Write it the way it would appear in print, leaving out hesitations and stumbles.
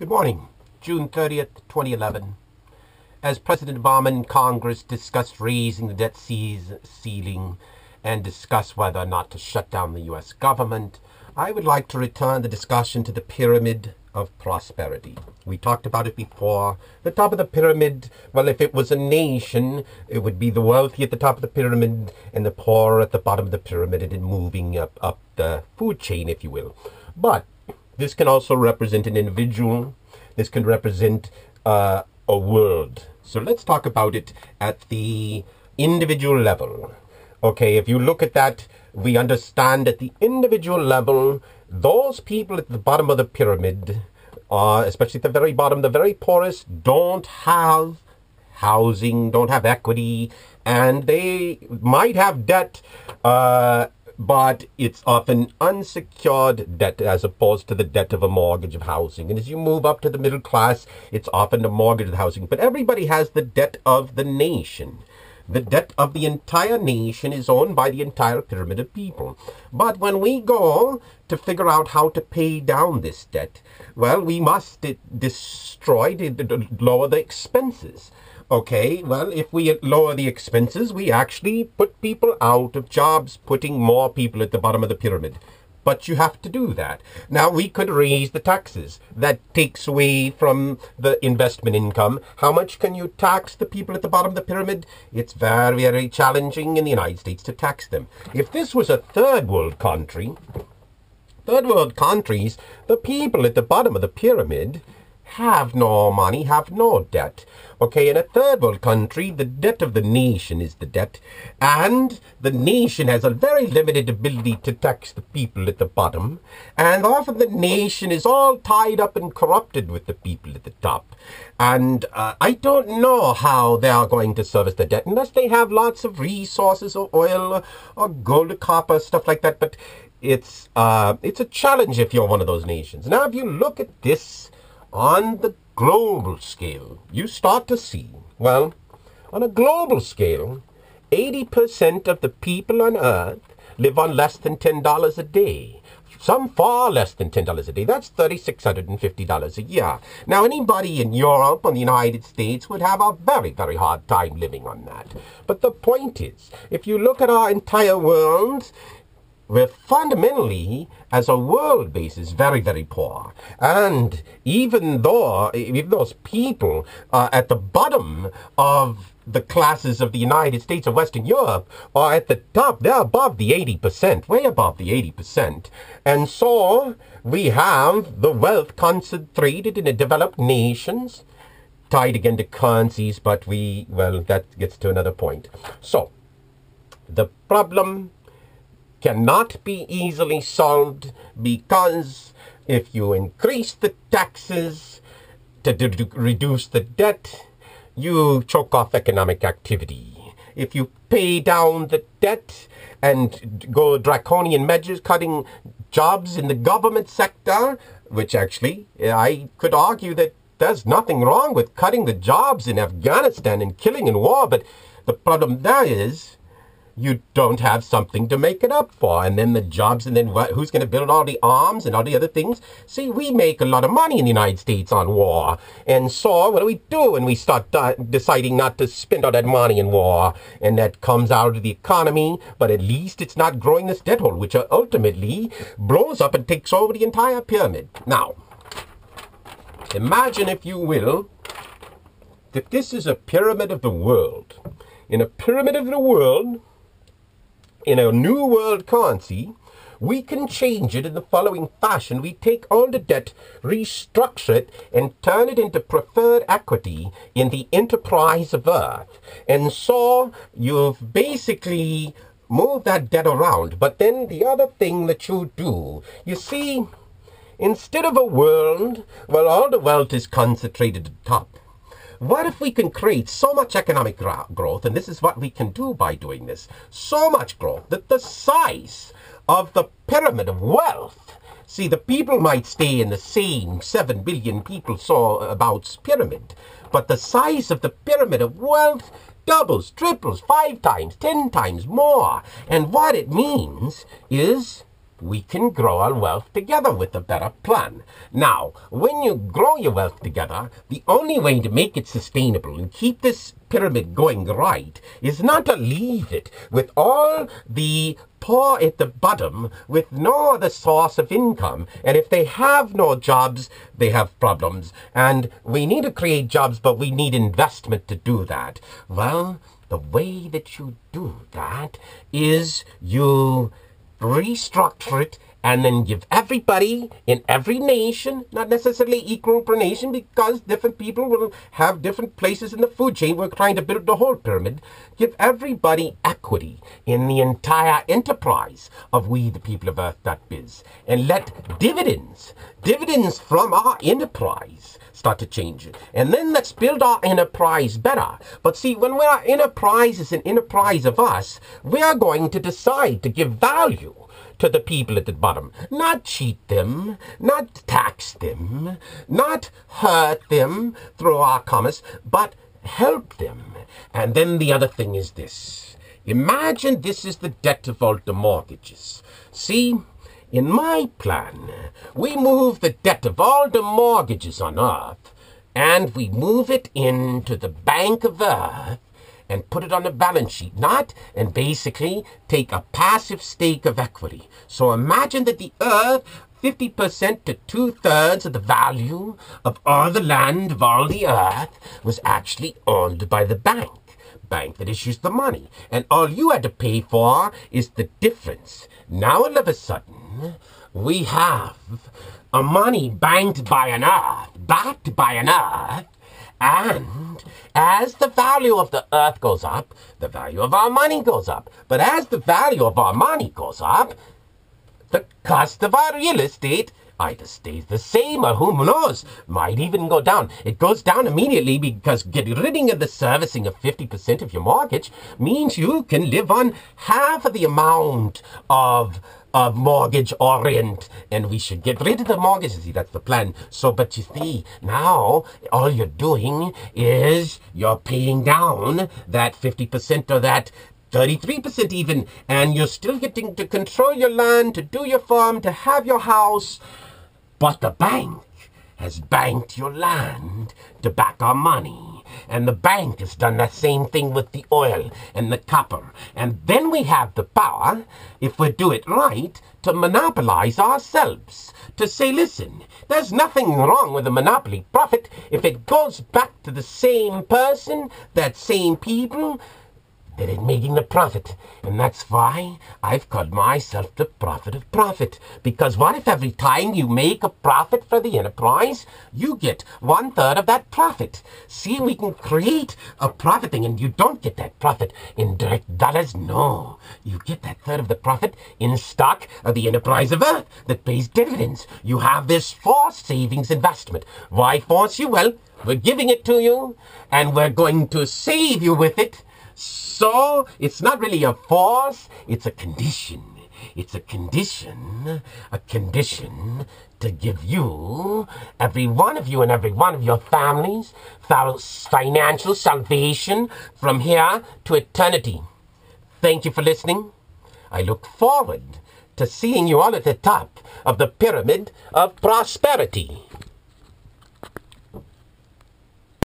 Good morning, June 30th, 2011. As President Obama and Congress discussed raising the debt ceiling and discuss whether or not to shut down the U.S. government, I would like to return the discussion to the pyramid of prosperity. We talked about it before. The top of the pyramid, well, if it was a nation, it would be the wealthy at the top of the pyramid and the poor at the bottom of the pyramid, and moving up the food chain, if you will. But this can also represent an individual. This can represent a world. So let's talk about it at the individual level. Okay, if you look at that, we understand at the individual level, those people at the bottom of the pyramid, especially at the very bottom, the very poorest, don't have housing, don't have equity, and they might have debt, but it's often unsecured debt as opposed to the debt of a mortgage of housing. And as you move up to the middle class, it's often a mortgage of housing. But everybody has the debt of the nation. The debt of the entire nation is owned by the entire pyramid of people. But when we go to figure out how to pay down this debt, well, we must lower the expenses. Okay, well, if we lower the expenses, we actually put people out of jobs, putting more people at the bottom of the pyramid. But you have to do that. Now, we could raise the taxes. That takes away from the investment income. How much can you tax the people at the bottom of the pyramid? It's very, very challenging in the United States to tax them. If this was a third world country, third world countries, the people at the bottom of the pyramid have no money, have no debt. Okay, in a third world country, the debt of the nation is the debt, and the nation has a very limited ability to tax the people at the bottom, and often the nation is all tied up and corrupted with the people at the top. And I don't know how they are going to service the debt unless they have lots of resources or oil or gold or copper, stuff like that, but it's a challenge if you're one of those nations. Now, if you look at this on the global scale, you start to see, well, on a global scale, 80% of the people on Earth live on less than $10 a day. Some far less than $10 a day. That's $3,650 a year. Now, anybody in Europe or the United States would have a very, very hard time living on that. But the point is, if you look at our entire world, we're fundamentally, as a world basis, very, very poor. And even those people at the bottom of the classes of the United States or Western Europe are at the top, they're above the 80%, way above the 80%. And so we have the wealth concentrated in the developed nations, tied again to currencies, but that gets to another point. So, the problem cannot be easily solved, because if you increase the taxes to reduce the debt, you choke off economic activity. If you pay down the debt and go draconian measures, cutting jobs in the government sector, which actually I could argue that there's nothing wrong with cutting the jobs in Afghanistan and killing in war, but the problem there is you don't have something to make it up for. And then the jobs, and then who's going to build all the arms and all the other things? See, we make a lot of money in the United States on war. And so what do we do when we start deciding not to spend all that money in war? And that comes out of the economy, but at least it's not growing this debt hole, which ultimately blows up and takes over the entire pyramid. Now, imagine, if you will, that this is a pyramid of the world. In a pyramid of the world, in a new world currency, we can change it in the following fashion. We take all the debt, restructure it, and turn it into preferred equity in the enterprise of Earth. And so you've basically moved that debt around. But then the other thing that you do, you see, instead of a world where all the wealth is concentrated at the top, what if we can create so much economic growth, and this is what we can do by doing this, so much growth that the size of the pyramid of wealth, see, the people might stay in the same 7 billion people saw about pyramid, but the size of the pyramid of wealth doubles, triples, 5 times, 10 times more. And what it means is we can grow our wealth together with a better plan. Now, when you grow your wealth together, the only way to make it sustainable and keep this pyramid going right is not to leave it with all the poor at the bottom with no other source of income. And if they have no jobs, they have problems. And we need to create jobs, but we need investment to do that. Well, the way that you do that is you restructure it and then give everybody in every nation, not necessarily equal per nation, because different people will have different places in the food chain. We're trying to build the whole pyramid. Give everybody equity in the entire enterprise of we the people of Earth.biz, and let dividends from our enterprise start to change it. And then let's build our enterprise better. But see, when our enterprise is an enterprise of us, we are going to decide to give value to the people at the bottom. Not cheat them, not tax them, not hurt them through our commerce, but help them. And then the other thing is this. Imagine this is the debt of all the mortgages. See, in my plan, we move the debt of all the mortgages on Earth, and we move it into the Bank of Earth, and put it on the balance sheet, and basically take a passive stake of equity. So imagine that the Earth, 50% to 2/3 of the value of all the land of all the Earth was actually owned by the bank that issues the money. And all you had to pay for is the difference. Now all of a sudden, we have a money banked by an Earth, backed by an Earth, and as the value of the Earth goes up, the value of our money goes up. But as the value of our money goes up, the cost of our real estate either stays the same or who knows, might even go down. It goes down immediately because getting rid of the servicing of 50% of your mortgage means you can live on half of the amount of mortgage or rent, and we should get rid of the mortgage. See, that's the plan. So, but you see, now all you're doing is you're paying down that 50% or that 33% even, and you're still getting to control your land, to do your farm, to have your house, but the bank has banked your land to back our money. And the bank has done the same thing with the oil and the copper. And then we have the power, if we do it right, to monopolize ourselves. To say, listen, there's nothing wrong with a monopoly profit if it goes back to the same person, that same people, that is making the profit. And that's why I've called myself the prophet of profit. Because what if every time you make a profit for the enterprise, you get 1/3 of that profit? See, we can create a profit thing, and you don't get that profit in direct dollars. No, you get that third of the profit in stock of the enterprise of Earth that pays dividends. You have this forced savings investment. Why force you? Well, we're giving it to you, and we're going to save you with it. So, it's not really a force, it's a condition. It's a condition to give you, every one of you and every one of your families, financial salvation from here to eternity. Thank you for listening. I look forward to seeing you all at the top of the pyramid of prosperity.